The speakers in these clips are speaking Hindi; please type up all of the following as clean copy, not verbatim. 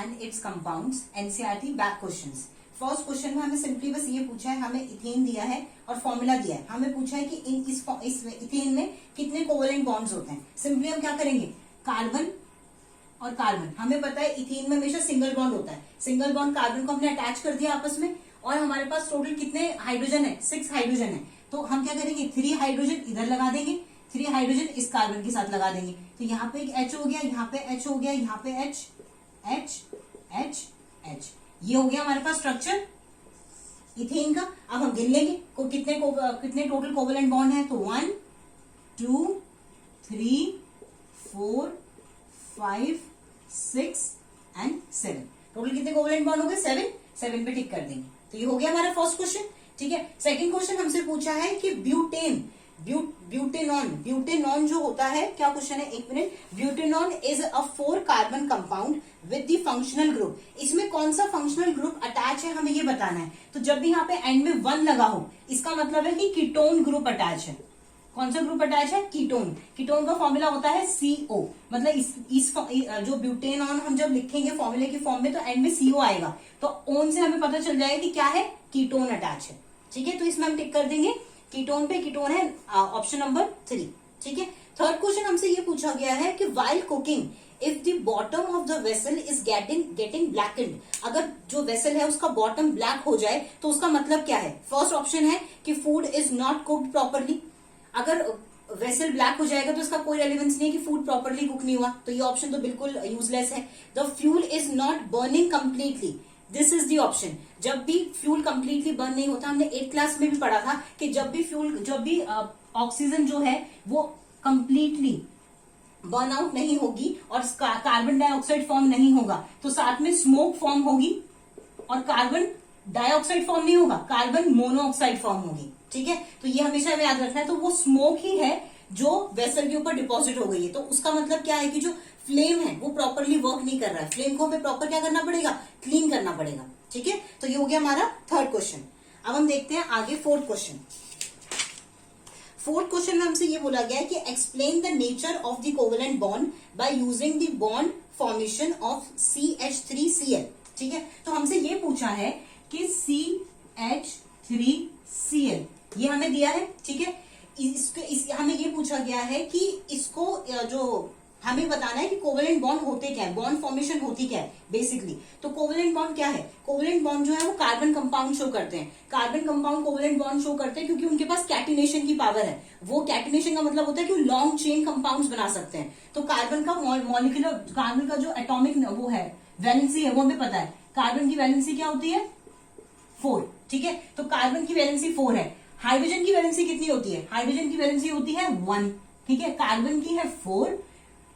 And it's compounds, NCERT back questions. First question में हमें सिंपली बस ये पूछा है, हमें इथेन दिया है और फॉर्मूला दिया है। हमें पूछा है कि इस इथेन में कितने कोवेलेंट बॉन्ड्स होते हैं। सिंपली हम क्या करेंगे, कार्बन और कार्बन, हमें पता है इथेन में हमेशा सिंगल बॉन्ड होता है। सिंगल बॉन्ड कार्बन को हमने अटैच कर दिया आपस में, और हमारे पास टोटल कितने हाइड्रोजन है, 6 हाइड्रोजन है। तो हम क्या करेंगे, 3 हाइड्रोजन इधर लगा देंगे, 3 हाइड्रोजन इस कार्बन के साथ लगा देंगे। तो यहाँ पे एक H हो गया, यहाँ पे H हो गया, यहाँ पे H H H H, ये हो गया हमारे पास स्ट्रक्चर इथेन का। अब हम गिन लेंगे कितने टोटल कोवेलेंट बॉन्ड है। तो 1 2 3 4 5 6 एंड 7, टोटल कितने कोवेलेंट बॉन्ड हो गए, 7 पे टिक कर देंगे। तो ये हो गया हमारा फर्स्ट क्वेश्चन। ठीक है, सेकंड क्वेश्चन हमसे पूछा है कि ब्यूटेनॉन जो होता है, क्या क्वेश्चन है, एक minute. Butanone is a 4 carbon compound with the functional group. इसमें कौन सा फंक्शनल ग्रुप अटैच है हमें ये बताना है। तो जब भी यहाँ पे एंड में 1 लगा हो, इसका मतलब है कि कीटोन ग्रुप अटैच है। कौन सा ग्रुप अटैच है, कीटोन। कीटोन का फॉर्मूला होता है CO, मतलब इस जो ब्यूटेनॉन हम जब लिखेंगे फॉर्मूले की फॉर्म में, तो एंड में CO आएगा। तो ओन से हमें पता चल जाएगा कि क्या है, कीटोन अटैच है। ठीक है, तो इसमें हम टिक कर देंगे कीटोन पे। कीटोन है ऑप्शन नंबर 3। ठीक है, थर्ड क्वेश्चन हमसे ये पूछा गया है कि while cooking if the bottom of the vessel is getting blackened, अगर जो वेसल है उसका बॉटम ब्लैक हो जाए तो उसका मतलब क्या है। फर्स्ट ऑप्शन है कि food is not cooked properly. अगर वेसल ब्लैक हो जाएगा तो इसका कोई रेलेवेंस नहीं है कि फूड प्रॉपरली कुक नहीं हुआ, तो ये ऑप्शन तो बिल्कुल यूजलेस है। The fuel is not burning completely, this is the option. जब भी फ्यूल कंप्लीटली बर्न नहीं होता, हमने 8th क्लास में भी पढ़ा था कि जब भी ऑक्सीजन जो है वो कंप्लीटली बर्न आउट नहीं होगी और कार्बन डाइऑक्साइड फॉर्म नहीं होगा, तो साथ में स्मोक फॉर्म होगी, और कार्बन डाइऑक्साइड फॉर्म नहीं होगा, कार्बन मोनोऑक्साइड फॉर्म होगी। ठीक है, तो ये हमेशा हमें याद रखना है। तो वो स्मोक ही है जो वेसल के ऊपर डिपॉजिट हो गई है। तो उसका मतलब क्या है कि जो फ्लेम है वो प्रॉपरली वर्क नहीं कर रहा है। फ्लेम को हमें प्रॉपर क्या करना पड़ेगा, क्लीन करना पड़ेगा। ठीक है, तो ये हो गया हमारा थर्ड क्वेश्चन। अब हम देखते हैं आगे फोर्थ क्वेश्चन। फोर्थ क्वेश्चन में हमसे ये बोला गया है कि explain the nature of the covalent bond by using the bond formation of CH3Cl। ठीक है, तो हमसे ये पूछा है कि CH3Cl ये हमें दिया है। ठीक है, हमें ये पूछा गया है कि इसको जो हमें बताना है कि कोवेलेंट बॉन्ड होते क्या है, बॉन्ड फॉर्मेशन होती क्या है बेसिकली। तो कोवेलेंट बॉन्ड क्या है, कोवेलेंट बॉन्ड जो है वो कार्बन कंपाउंड शो करते हैं। Carbon compound covalent bond show करते हैं क्योंकि उनके पास कैटिनेशन की पावर है। वो कैटिनेशन का मतलब होता है कि लॉन्ग चेन कंपाउंड्स बना सकते हैं। तो कार्बन का मॉलिक्यूलर, कार्बन का जो एटॉमिक वो है, वैलेंसी है, वो हमें पता है। कार्बन की वैलेंसी क्या होती है, 4। ठीक है, तो कार्बन की वैलेंसी 4 है। हाइड्रोजन की वैलेंसी कितनी होती है, हाइड्रोजन की वैलेंसी होती है 1। ठीक है, कार्बन की है 4,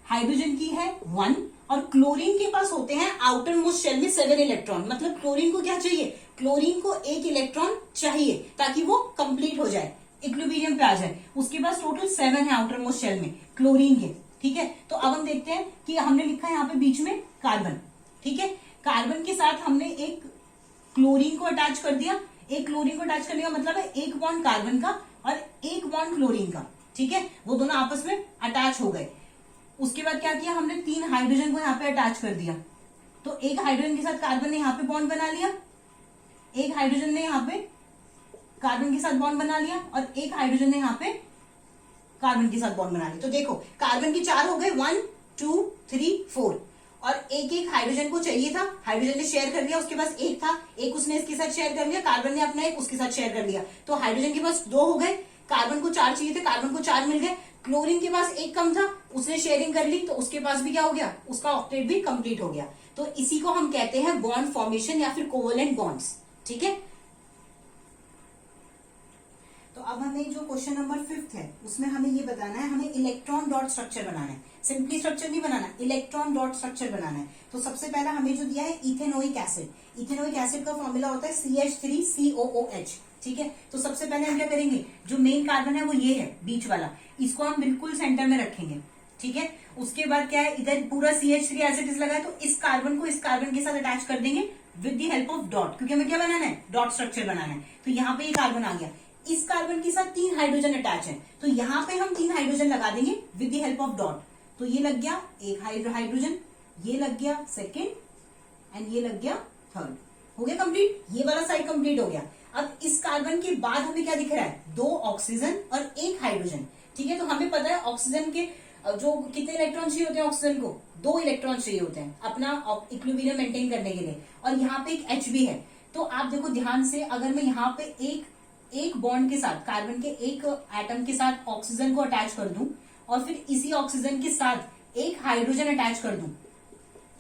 हाइड्रोजन की है 1, और क्लोरीन के पास होते हैं आउटर मोस्ट शेल में 7 इलेक्ट्रॉन। मतलब क्लोरीन को क्या चाहिए, क्लोरीन को 1 इलेक्ट्रॉन चाहिए ताकि वो कंप्लीट हो जाए, इक्विलिब्रियम पे आ जाए। उसके पास टोटल 7 है आउटर मोस्ट शेल में क्लोरीन के। ठीक है, तो अब हम देखते हैं कि हमने लिखा है यहाँ पे बीच में कार्बन। ठीक है, कार्बन के साथ हमने एक क्लोरीन को अटैच कर दिया। एक क्लोरीन को अटैच करने का मतलब है एक बॉन्ड कार्बन का और एक बॉन्ड क्लोरीन का। ठीक है, वो दोनों आपस में अटैच हो गए। उसके बाद क्या किया, हमने 3 हाइड्रोजन को यहाँ पे अटैच कर दिया। तो एक हाइड्रोजन के साथ कार्बन ने यहाँ पे बॉन्ड बना लिया, एक हाइड्रोजन ने यहाँ पे कार्बन के साथ बॉन्ड बना लिया, और एक हाइड्रोजन ने यहाँ पे कार्बन के साथ बॉन्ड बना लिया। तो देखो कार्बन की 4 हो गए, 1 2 3 4, और एक हाइड्रोजन को चाहिए था, हाइड्रोजन ने शेयर कर लिया, उसके पास एक था, एक उसने इसके साथ शेयर कर लिया, कार्बन ने अपना एक उसके साथ शेयर कर लिया। तो हाइड्रोजन के पास 2 हो गए, कार्बन को 4 चाहिए थे, कार्बन को 4 मिल गए। क्लोरीन के पास एक कम था, उसने शेयरिंग कर ली, तो उसके पास भी क्या हो गया, उसका ऑक्टेट भी कंप्लीट हो गया। तो इसी को हम कहते हैं बॉन्ड फॉर्मेशन या फिर कोवेलेंट बॉन्ड्स। ठीक है, तो अब हमें जो क्वेश्चन नंबर 5th है उसमें हमें ये बताना है, हमें इलेक्ट्रॉन डॉट स्ट्रक्चर बनाना है। सिंपली स्ट्रक्चर नहीं बनाना, इलेक्ट्रॉन डॉट स्ट्रक्चर बनाना है। तो सबसे पहला हमें जो दिया है इथेनोइक एसिड। इथेनोइक एसिड का फॉर्मूला होता है CH3COOH। ठीक है, तो सबसे पहले हम क्या करेंगे, जो मेन कार्बन है वो ये है बीच वाला, इसको हम बिल्कुल सेंटर में रखेंगे। ठीक है, उसके बाद क्या है, इधर पूरा CH3 एज इट इज लगा है, तो इस कार्बन को इस कार्बन के साथ अटैच कर देंगे with the help of dot, क्योंकि हमें क्या बनाना है, डॉट स्ट्रक्चर बनाना है। तो यहाँ पे ये कार्बन आ गया, इस कार्बन के साथ 3 हाइड्रोजन अटैच है, तो यहाँ पे हम 3 हाइड्रोजन लगा देंगे with the help of dot. तो ये लग गया एक हाइड्रोजन, ये लग गया सेकेंड, एंड ये लग गया थर्ड। हो गया कंप्लीट, ये वाला साइड कंप्लीट हो गया। अब इस कार्बन के बाद हमें क्या दिख रहा है, 2 ऑक्सीजन और 1 हाइड्रोजन। ठीक है, तो हमें पता है ऑक्सीजन के जो कितने इलेक्ट्रॉन चाहिए होते हैं, ऑक्सीजन को 2 इलेक्ट्रॉन चाहिए होते हैं अपना इक्विलिब्रियम मेंटेन करने के लिए, और यहाँ पे एक H भी है। तो आप देखो ध्यान से, अगर मैं यहाँ पे एक बॉन्ड के साथ, कार्बन के एक एटम के साथ ऑक्सीजन को अटैच कर दूं, और फिर इसी ऑक्सीजन के साथ एक हाइड्रोजन अटैच कर दूं,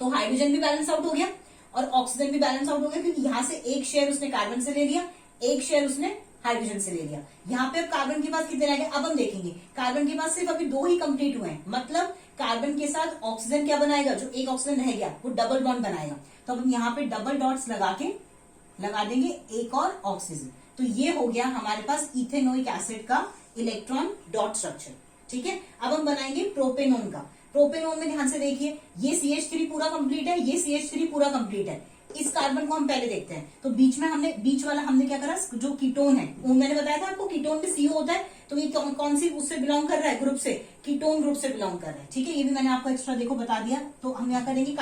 तो हाइड्रोजन भी बैलेंस आउट हो गया और ऑक्सीजन भी बैलेंस आउट हो गया, क्योंकि यहां से एक शेयर उसने कार्बन से ले लिया, एक शेयर उसने हाइड्रोजन से ले लिया। यहाँ पे अब कार्बन के पास कितने रह गए, अब हम देखेंगे कार्बन के पास सिर्फ अभी 2 ही कंप्लीट हुए हैं, मतलब कार्बन के साथ ऑक्सीजन क्या बनाएगा, जो एक ऑक्सीजन रह गया वो डबल बॉन्ड बनाएगा। तो अब हम यहाँ पे डबल डॉट्स लगा देंगे एक और ऑक्सीजन। तो ये हो गया हमारे पास इथेनोइक एसिड का इलेक्ट्रॉन डॉट स्ट्रक्चर। ठीक है, अब हम बनाएंगे प्रोपेनोन का। प्रोपेनोन में ध्यान से देखिए, ये CH3 पूरा कंप्लीट है, ये CH3 पूरा कंप्लीट है। इस कार्बन को हम पहले देखते हैं। तो बीच वाला हमने क्या करा, जो कीटोन है, वो मैंने बताया था आपको कीटोन में CO होता है, तो ये कौन सी उससे बिलोंग कर रहा है, ग्रुप से, कीटोन ग्रुप से बिलोंग कर रहा है। ठीक है, ये भी मैंने आपको एक्स्ट्रा देखो बता दिया। तो हम यहाँ करेंगे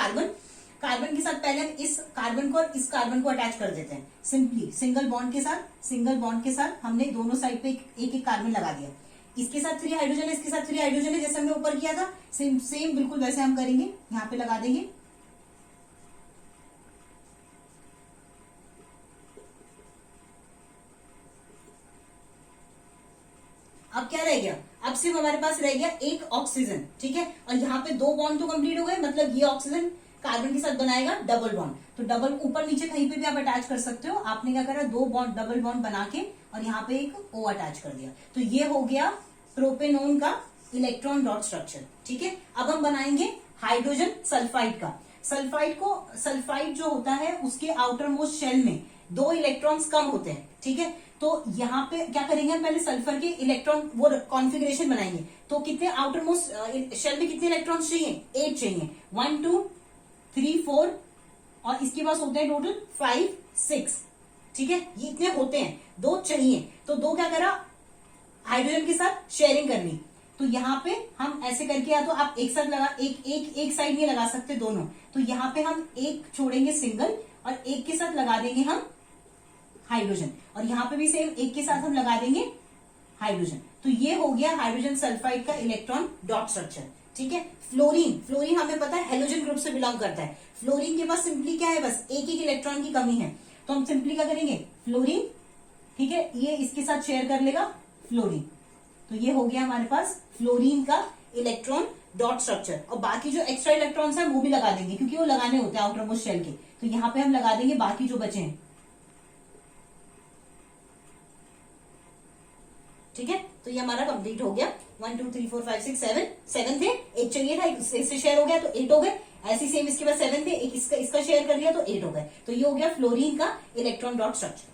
कार्बन के साथ पहले हम इस कार्बन को और इस कार्बन को अटैच कर देते हैं, सिंपली सिंगल बॉन्ड के साथ हमने दोनों साइड पे एक एक कार्बन लगा दिया। इसके साथ 3 हाइड्रोजन है, इसके साथ 3 हाइड्रोजन है, जैसे हमने ऊपर किया था, सेम बिल्कुल वैसे हम करेंगे, यहाँ पे लगा देंगे। अब क्या रह गया, अब सिर्फ हमारे पास रह गया एक ऑक्सीजन। ठीक है, और यहाँ पे 2 बॉन्ड तो कंप्लीट हो गए, मतलब ये ऑक्सीजन कार्बन के साथ बनाएगा डबल बॉन्ड। तो डबल ऊपर नीचे कहीं पे भी आप अटैच कर सकते हो। आपने क्या करा, 2 बॉन्ड डबल बॉन्ड बना के और यहाँ पे एक O अटैच कर दिया। तो ये हो गया प्रोपेनोन का इलेक्ट्रॉन डॉट स्ट्रक्चर। ठीक है, अब हम बनाएंगे हाइड्रोजन सल्फाइड का। सल्फाइड जो होता है उसके आउटर मोस्ट शेल में 2 इलेक्ट्रॉन्स कम होते हैं। ठीक है, तो यहाँ पे क्या करेंगे, हम पहले सल्फर के इलेक्ट्रॉन वो कॉन्फ़िगरेशन बनाएंगे। तो कितने आउटर मोस्ट शेल में कितने इलेक्ट्रॉन्स चाहिए, 8 चाहिए, 1 2 3 4, और इसके पास होते हैं टोटल 5 6। ठीक है, ये इतने होते हैं, 2 चाहिए, तो 2 क्या करा, हाइड्रोजन के साथ शेयरिंग करनी। तो यहाँ पे हम ऐसे करके, या तो आप एक साथ लगा, एक साइड में लगा सकते दोनों। तो यहाँ पे हम एक छोड़ेंगे सिंगल, और एक के साथ लगा देंगे हम हाइड्रोजन, और यहाँ पे भी सेम एक के साथ हम लगा देंगे हाइड्रोजन। तो ये हो गया हाइड्रोजन सल्फाइड का इलेक्ट्रॉन डॉट स्ट्रक्चर। ठीक है, फ्लोरीन हमें पता है हेलोजन ग्रुप से बिलोंग करता है। फ्लोरीन के पास सिंपली क्या है, बस एक इलेक्ट्रॉन की कमी है, तो हम सिंपली क्या करेंगे, फ्लोरीन। ठीक है, ये इसके साथ शेयर कर लेगा फ्लोरीन। तो ये हो गया हमारे पास फ्लोरीन का इलेक्ट्रॉन डॉट स्ट्रक्चर। और बाकी जो एक्स्ट्रा इलेक्ट्रॉन्स हैं वो भी लगा देंगे, क्योंकि वो लगाने होते हैं आउटर मोस्ट शेल के। तो यहाँ पे हम लगा देंगे बाकी जो बचे हैं। ठीक है, तो ये हमारा कंप्लीट हो गया। 1 2 3 4 5 6 7 थे, एक चाहिए था, इससे शेयर हो गया तो 8 हो गए। ऐसी सेम इसके बाद 7 थे, एक इसका शेयर कर लिया तो 8 हो गए। तो ये हो गया फ्लोरीन का इलेक्ट्रॉन डॉट स्ट्रक्चर।